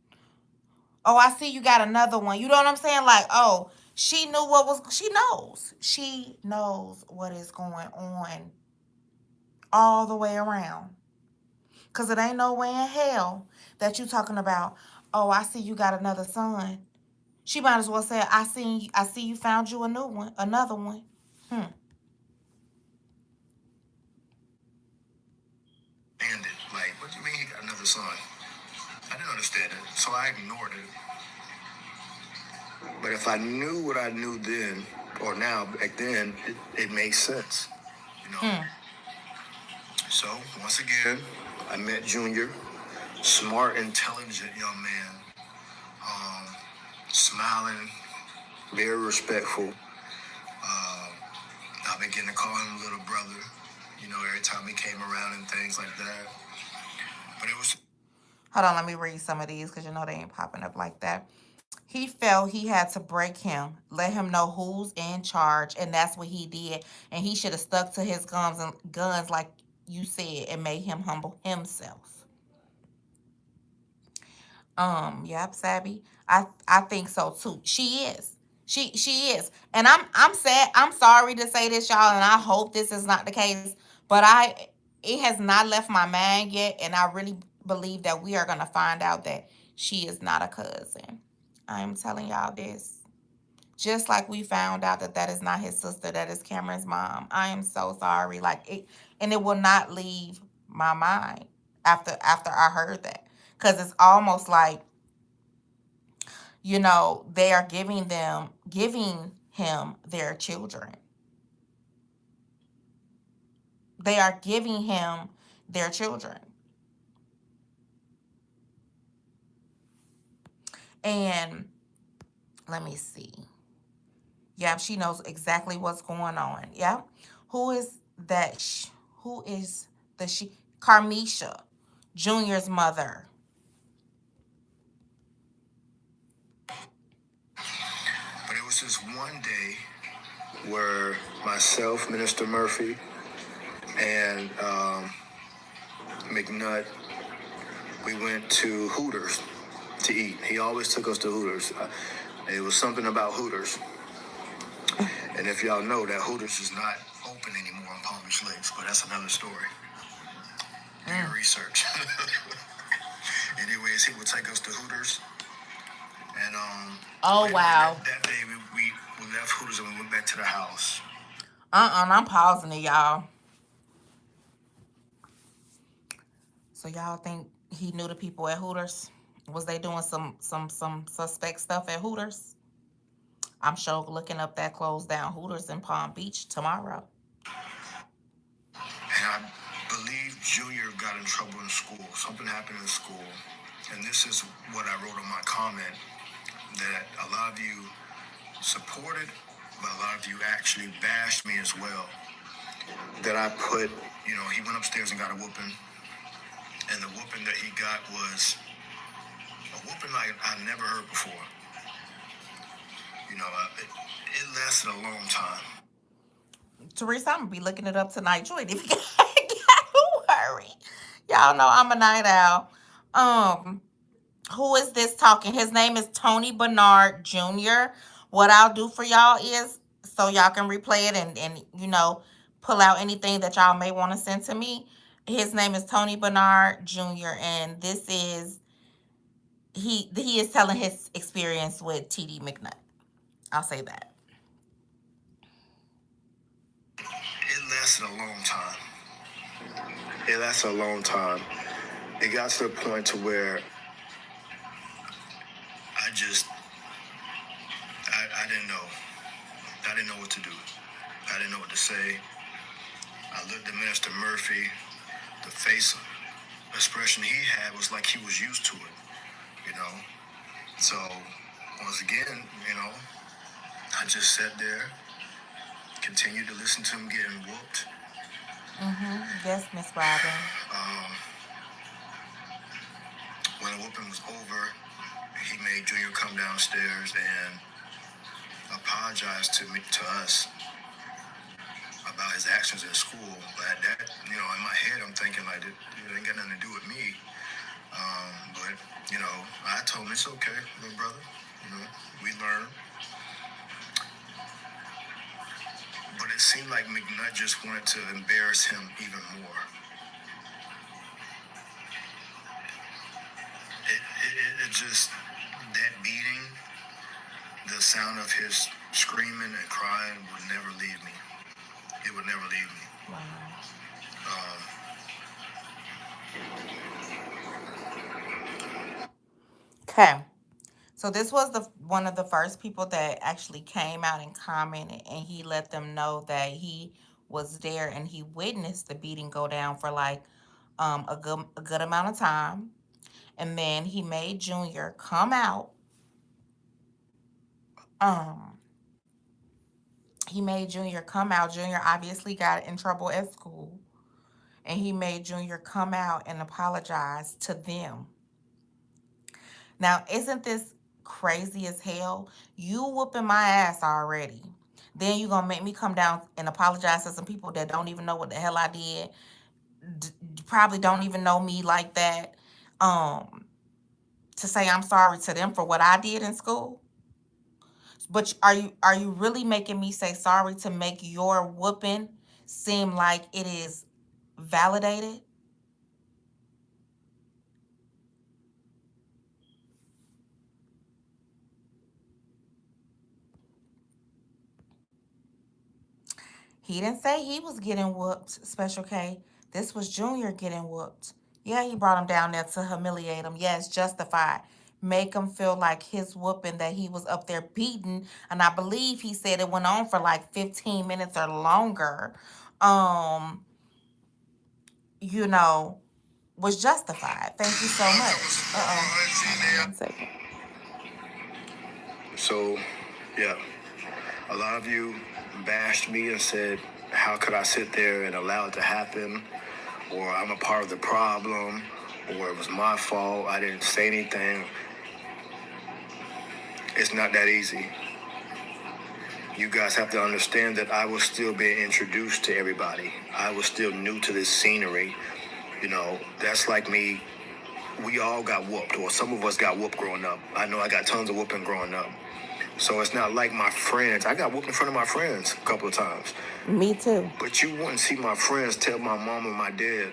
Oh, I see you got another one. You know what I'm saying? Like, oh, she knew what was, she knows. She knows what is going on all the way around. Because it ain't no way in hell that you talking about, oh, I see you got another son. She might as well say, I see you found you a new one, another one. Hmm. And it, like, what do you mean he got another son? I didn't understand it, so I ignored it. But if I knew what I knew then, or now, back then, it makes sense, you know. Hmm. So once again, I met Junior, smart, intelligent young man, um, smiling, very respectful. I've been getting to call him little brother, every time he came around and things like that. But it was Hold on, let me read some of these because you know they ain't popping up like that. He felt he had to break him, let him know who's in charge, and that's what he did. And he should have stuck to his guns like you said, and made him humble himself. Yep, Sabby. I think so too. She is. She is. And I'm sad. I'm sorry to say this, y'all, and I hope this is not the case. But it has not left my mind yet, and I really believe that we are gonna find out that she is not a cousin. I'm telling y'all this. Just like we found out that that is not his sister, that is Cameron's mom. I am so sorry. Like it, and it will not leave my mind after I heard that, because it's almost like they are giving him their children. They are giving him their children. And let me see. Yep, she knows exactly what's going on. Yep. Who is that? Who is the she? Carmisha, Junior's mother. but it was just one day where myself, Minister Murphy, and McNutt, we went to Hooters to eat. He always took us to Hooters. It was something about Hooters. And if y'all know that Hooters is not open anymore on Palm Beach Lakes, but that's another story. Do your research. Anyways, he would take us to Hooters, and Oh, anyway, wow. that day we left Hooters and we went back to the house. I'm pausing it, y'all. So y'all think he knew the people at Hooters? Was they doing some suspect stuff at Hooters? I'm sure looking up that closed down Hooters in Palm Beach tomorrow. And I believe Junior got in trouble in school. Something happened in school. And this is what I wrote on my comment, that a lot of you supported, but a lot of you actually bashed me as well. That I put, he went upstairs and got a whooping. And the whooping that he got was a whooping like I never heard before. It lasted a long time. Teresa, I'm gonna be looking it up tonight. Joy, if you got worry. Y'all know I'm a night owl. Who is this talking? His name is Tony Bernard Jr. What I'll do for y'all is so y'all can replay it and pull out anything that y'all may want to send to me. His name is Tony Bernard Jr. and this is he is telling his experience with TD McNutt. I'll say that. It lasted a long time. It lasted a long time. It got to the point to where I didn't know. I didn't know what to do. I didn't know what to say. I looked at Minister Murphy. The face expression he had was like he was used to it, So, once again, I just sat there, continued to listen to him getting whooped. Yes, Miss Robin. Um, when the whooping was over, he made Junior come downstairs and apologize to us about his actions in school. But that, in my head, I'm thinking like it ain't got nothing to do with me. But I told him it's okay, little brother. We learn. But it seemed like McNutt just wanted to embarrass him even more. It just that beating, the sound of his screaming and crying would never leave me. It would never leave me. Wow. Okay. So this was the one of the first people that actually came out and commented, and he let them know that he was there and he witnessed the beating go down for like a good amount of time, and then he made Junior come out. Um, he made Junior come out. Junior obviously got in trouble at school, and he made Junior come out and apologize to them. Now, isn't this crazy as hell? You whooping my ass already. Then you gonna make me come down and apologize to some people that don't even know what the hell I did. Probably don't even know me like that. Um, to say I'm sorry to them for what I did in school. But are you really making me say sorry to make your whooping seem like it is validated? He didn't say he was getting whooped, Special K. This was Junior getting whooped. Yeah, he brought him down there to humiliate him. Yes, justified. Make him feel like his whooping that he was up there beating. And I believe he said it went on for like 15 minutes or longer. Um, you know, was justified. Thank you so much. Hold on 1 second. So, yeah, a lot of you bashed me and said, how could I sit there and allow it to happen? Or I'm a part of the problem, or it was my fault, I didn't say anything. It's not that easy. You guys have to understand that I was still being introduced to everybody. I was still new to this scenery. That's like me. We all got whooped, or some of us got whooped growing up. I know I got tons of whooping growing up. So it's not like my friends. I got whooped in front of my friends a couple of times. Me too. But you wouldn't see my friends tell my mom or my dad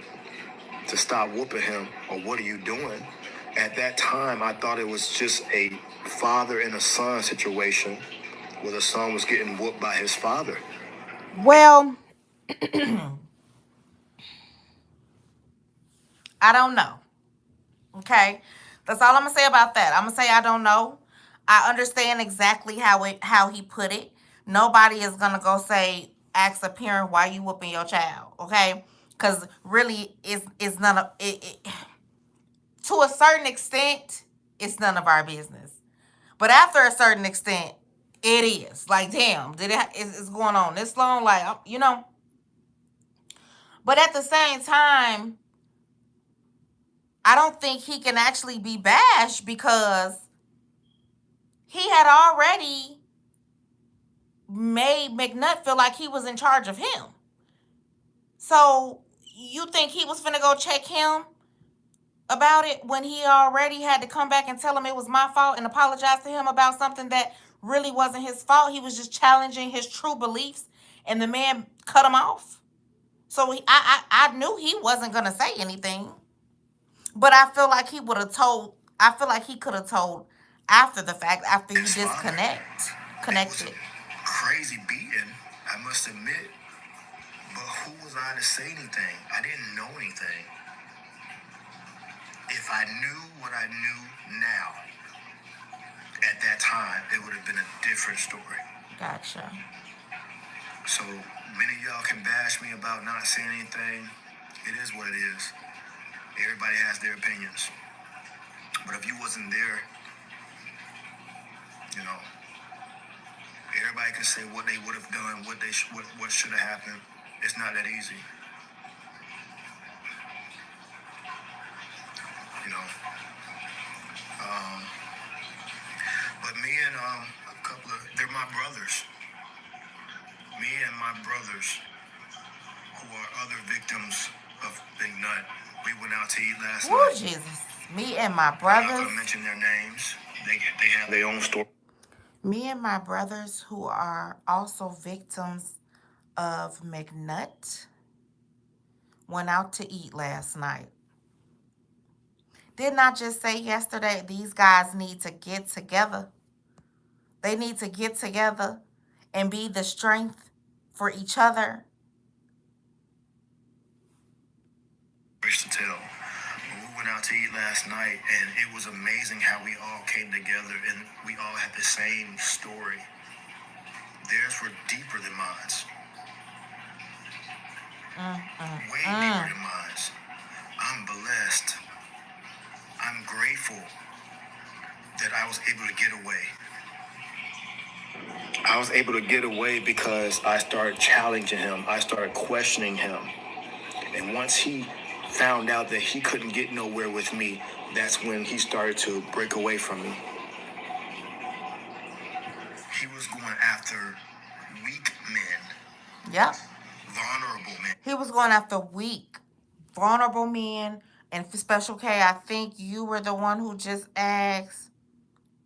to stop whooping him or what are you doing? At that time, I thought it was just a father and a son situation where the son was getting whooped by his father. Well, I don't know. Okay, that's all I'm gonna say about that. I'm gonna say I don't know. I understand exactly how he put it. Nobody is gonna go say ask a parent why you whooping your child. Okay, because really it's none of it. To a certain extent, it's none of our business. But after a certain extent, it is. Like, damn, it's going on this long? Like, you know. But at the same time, I don't think he can actually be bashed because he had already made McNutt feel like he was in charge of him. So you think he was finna go check him about it when he already had to come back and tell him it was my fault and apologize to him about something that really wasn't his fault? He was just challenging his true beliefs, and the man cut him off. So I knew he wasn't gonna say anything, but I feel like he would have told. I feel like he could have told after the fact, after you His father, it was a connected. crazy beating, I must admit. But who was I to say anything? I didn't know anything. If I knew what I knew now, at that time, it would have been a different story. Gotcha. So many of y'all can bash me about not saying anything. It is what it is. Everybody has their opinions. But if you wasn't there, you know, everybody can say what they would have done, what should have happened. It's not that easy, you know. Um, but me and a couple of, they're my brothers. Me and my brothers, who are other victims of McNutt, we went out to eat last Woo, night. Jesus. Me and my I'm not brothers. gonna mention their names. They have their own story. Me and my brothers who are also victims of McNutt went out to eat last night. Didn't I just say yesterday these guys need to get together? They need to get together and be the strength for each other. To tell. We went out to eat last night, and it was amazing how we all came together and we all had the same story. Theirs were deeper than mine, way deeper than mine. I'm blessed. I'm grateful that I was able to get away. I was able to get away because I started challenging him. I started questioning him. And once he found out that he couldn't get nowhere with me, that's when he started to break away from me. He was going after weak men, Yep. vulnerable men. He was going after weak, vulnerable men. And for Special K, I think you were the one who just asked.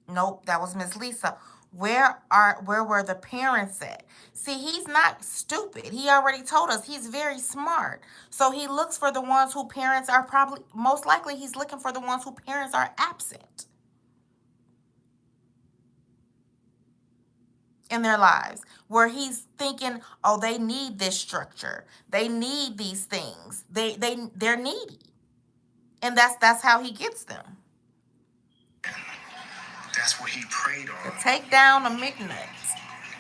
Nope, that was Miss Lisa. Where were the parents at? See, he's not stupid. He already told us he's very smart. So he looks for the ones who parents are probably most likely he's looking for the ones who parents are absent in their lives. Where he's thinking, "Oh, they need this structure. They need these things. They're needy." And that's how he gets them. That's what he preyed To on take down a McNutt.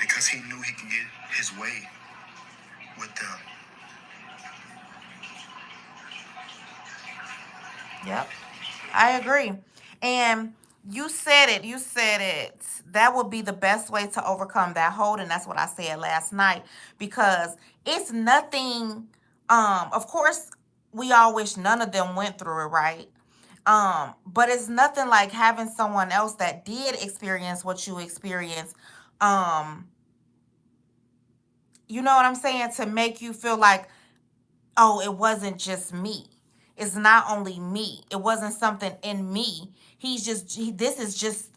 because he knew he could get his way with them. Yep. I agree. And you said it. You said it. That would be the best way to overcome that hold. And that's what I said last night. Because it's nothing. Of course, we all wish none of them went through it, right? But it's nothing like having someone else that did experience what you experienced. Um, you know what I'm saying? To make you feel like, oh, it wasn't just me. It's not only me. It wasn't something in me. This is just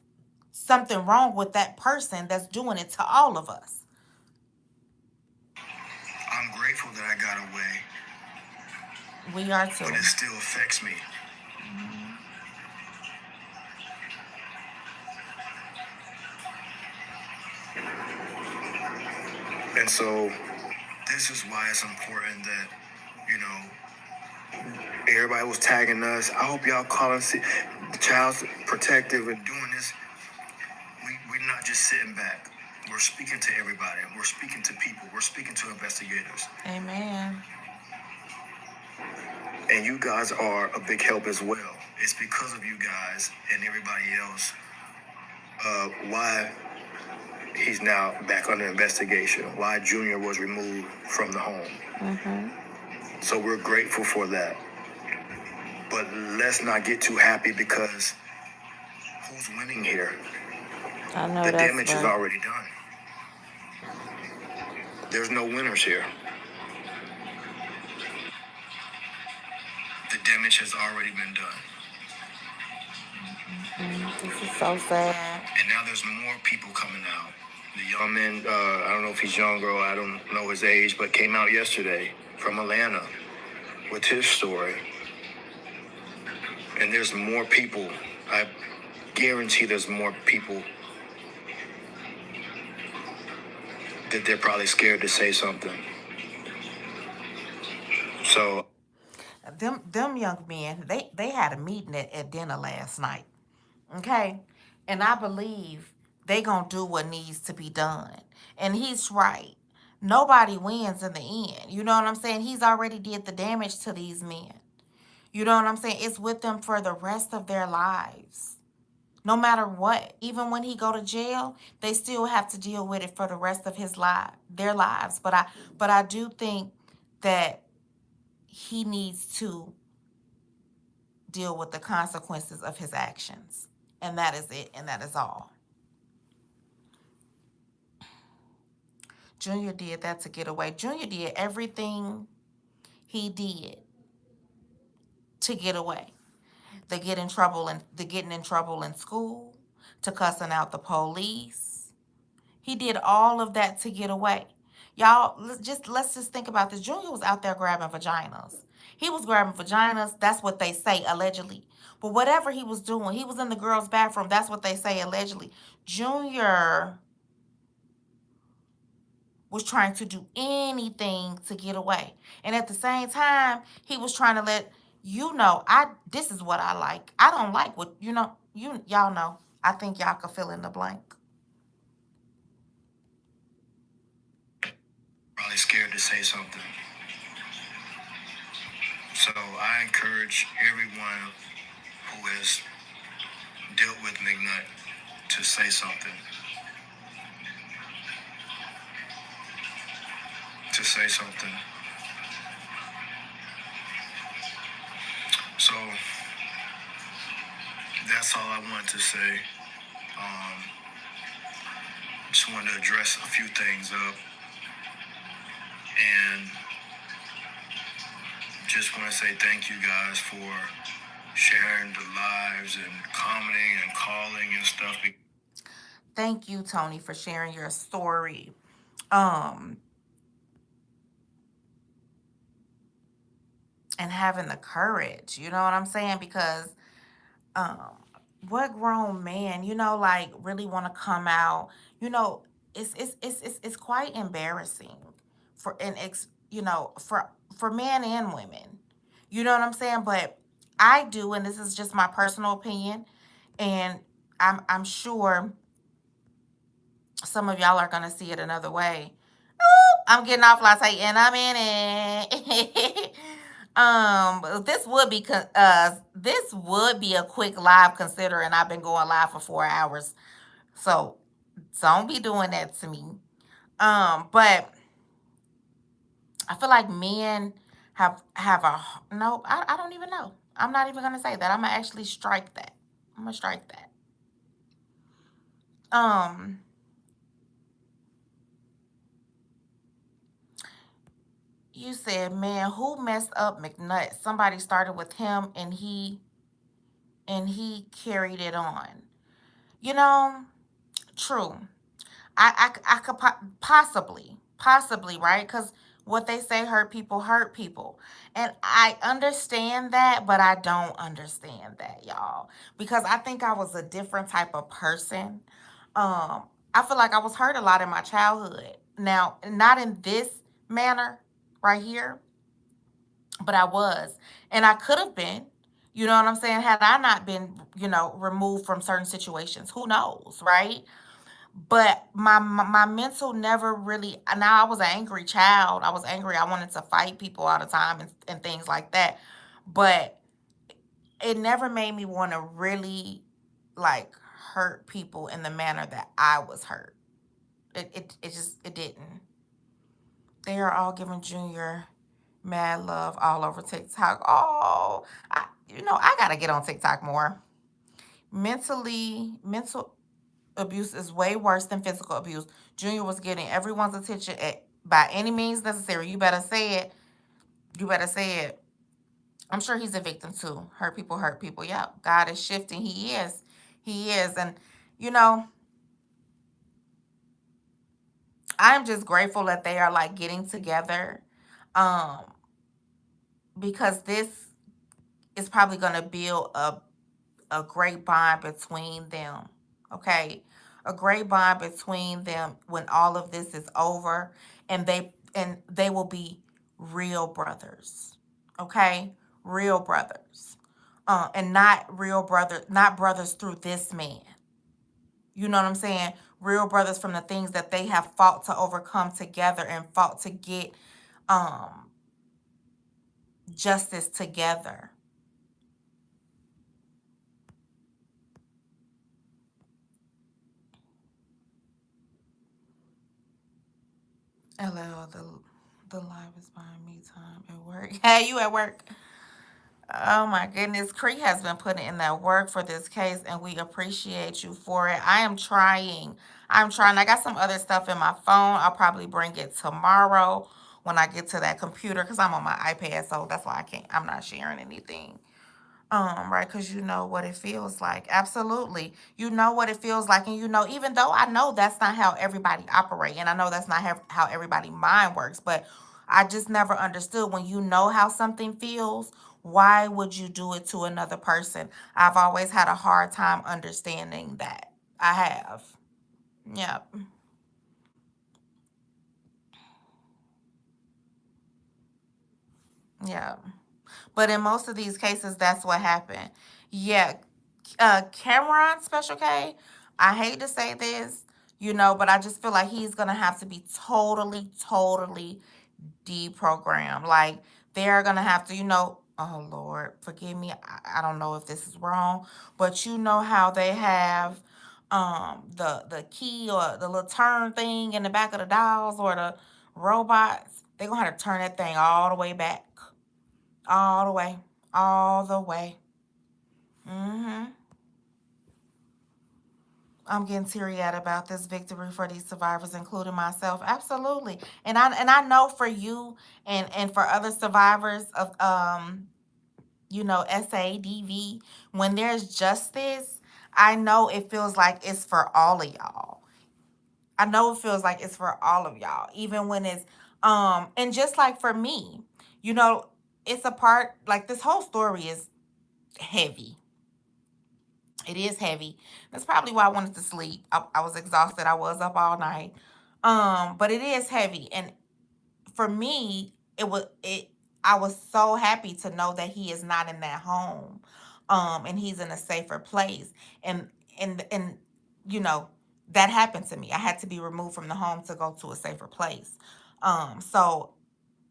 something wrong with that person that's doing it to all of us. I'm grateful that I got away, We are but too. it still affects me. And so this is why it's important that, you know, everybody was tagging us. I hope y'all call us the child's protective and doing this. We're not just sitting back. We're speaking to everybody. We're speaking to people. We're speaking to investigators. Amen. And you guys are a big help as well. It's because of you guys and everybody else why he's now back under investigation, why Junior was removed from the home. Mm-hmm. So we're grateful for that. But let's not get too happy because who's winning here? I know The that's damage is right. already done. There's no winners here. The damage has already been done. This is so sad. And now there's more people coming out. The young man, I don't know if he's young or I don't know his age, but came out yesterday from Atlanta with his story. And there's more people. I guarantee there's more people that they're probably scared to say something. So Them young men, they had a meeting at dinner last night. Okay? And I believe they gonna do what needs to be done. And he's right. Nobody wins in the end. You know what I'm saying? He's already did the damage to these men. You know what I'm saying? It's with them for the rest of their lives. No matter what. Even when he go to jail, they still have to deal with it for the rest of their lives. But I do think that he needs to deal with the consequences of his actions. And that is it, and that is all. Junior did that to get away. Junior did everything he did to get away. The getting in trouble in school, to cussing out the police. He did all of that to get away. Y'all, let's just think about this. Junior was out there grabbing vaginas. He was grabbing vaginas. That's what they say allegedly. But whatever he was doing, he was in the girls' bathroom. That's what they say allegedly. Junior was trying to do anything to get away. And at the same time, he was trying to let you know, this is what I like. I don't like what y'all know. I think y'all can fill in the blank. probably scared to say something. So I encourage everyone who has dealt with McNutt to say something. To say something. So that's all I wanted to say. Just wanted to address a few things up. And just want to say thank you guys for sharing the lives and commenting and calling and stuff. Thank you, Tony, for sharing your story. Um, and having the courage, you know what I'm saying? Because um what grown man, like really want to come out, you know, it's quite embarrassing for and ex for men and women. You know what I'm saying? But I do, and this is just my personal opinion, and I'm sure some of y'all are gonna see it another way. I'm getting off latte and I'm in it. This would be a quick live considering I've been going live for 4 hours. So don't be doing that to me. But I feel like men have a no. I don't even know. I'm not even gonna say that. I'm gonna actually strike that. I'm gonna strike that. Um, you said, man, who messed up McNutt? Somebody started with him and he carried it on. You know, true. I could possibly, right? Because what they say hurt people. And I understand that, but I don't understand that, y'all. Because I think I was a different type of person. Um, I feel like I was hurt a lot in my childhood. Now, not in this manner right here, but I was. And I could have been, you know what I'm saying, had I not been, removed from certain situations. Who knows, right? But my mental never really. Now I was an angry child. I was angry. I wanted to fight people all the time and things like that. But it never made me want to really like hurt people in the manner that I was hurt. It didn't. They are all giving Junior mad love all over TikTok. Oh, I gotta get on TikTok more. Mental abuse is way worse than physical abuse. Junior was getting everyone's attention by any means necessary. You better say it. You better say it. I'm sure he's a victim too. Hurt people hurt people. Yep. God is shifting. He is. He is. And, you know, I'm just grateful that they are like getting together, um, because this is probably going to build a great bond between them. Okay, a great bond between them when all of this is over, and they will be real brothers. Okay, real brothers, and not brothers through this man. You know what I'm saying? Real brothers from the things that they have fought to overcome together and fought to get um, justice together. LL, the live is buying me time at work. Hey, you at work? Oh my goodness, Cree has been putting in that work for this case, and we appreciate you for it. I am trying. I'm trying. I got some other stuff in my phone. I'll probably bring it tomorrow when I get to that computer because I'm on my iPad, so that's why I can't. I'm not sharing anything. Right, because you know what it feels like. Absolutely. You know what it feels like. And even though I know that's not how everybody operate, and I know that's not how everybody mind works, but I just never understood when you know how something feels, why would you do it to another person? I've always had a hard time understanding that. I have. Yep. Yeah. But in most of these cases, that's what happened. Yeah, Cameron Special K, I hate to say this, but I just feel like he's gonna have to be totally, totally deprogrammed. Like they're gonna have to, oh Lord, forgive me. I don't know if this is wrong, but you know how they have the key or the little turn thing in the back of the dolls or the robots. They're gonna have to turn that thing all the way back. All the way. All the way. Mm-hmm. I'm getting teary-eyed about this victory for these survivors, including myself. Absolutely. And I know for you and for other survivors of SADV, when there's justice, I know it feels like it's for all of y'all. I know it feels like it's for all of y'all, even when it's and just like for me, you know, it's a part like this whole story is heavy. It is heavy. That's probably why I wanted to sleep. I was exhausted. I was up all night. But it is heavy. And for me, it I was so happy to know that he is not in that home. And he's in a safer place. And and you know, that happened to me. I had to be removed from the home to go to a safer place. So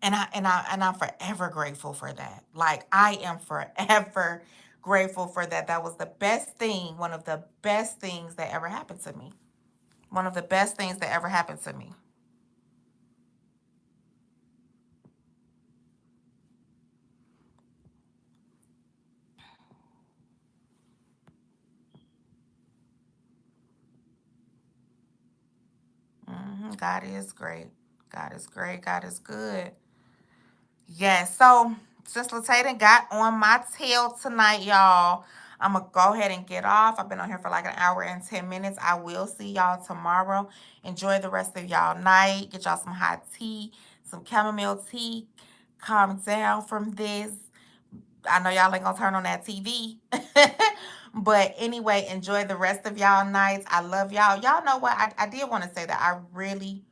and I'm forever grateful for that. Like I am forever grateful for that. That was the best thing, one of the best things that ever happened to me. One of the best things that ever happened to me. God is great. God is great. God is good. Yes. So since Lataden got on my tail tonight, y'all, I'm going to go ahead and get off. I've been on here for like an hour and 10 minutes. I will see y'all tomorrow. Enjoy the rest of y'all night. Get y'all some hot tea, some chamomile tea. Calm down from this. I know y'all ain't gonna turn on that TV. But anyway, enjoy the rest of y'all nights. I love y'all. Y'all know what? I did want to say that I really,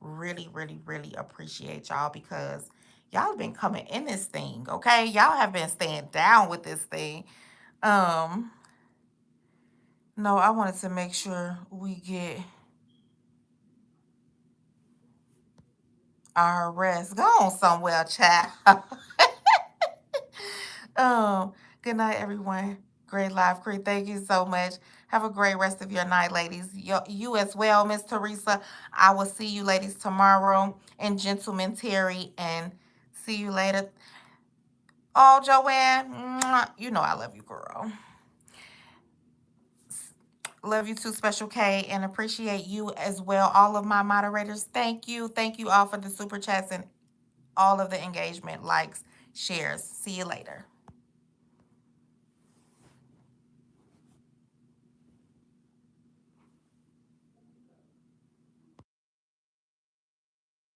really, really, really appreciate y'all because y'all have been coming in this thing, okay? Y'all have been staying down with this thing. Um, no, I wanted to make sure we get our rest. Go on somewhere, child. Um, Good night, everyone. Great live crew. Thank you so much. Have a great rest of your night, ladies. You as well, Miss Teresa. I will see you ladies tomorrow. And gentleman Terry. And see you later. Oh, Joanne. Mwah. You know I love you, girl. Love you too, Special K, and appreciate you as well. All of my moderators. Thank you. Thank you all for the super chats and all of the engagement, likes, shares. See you later.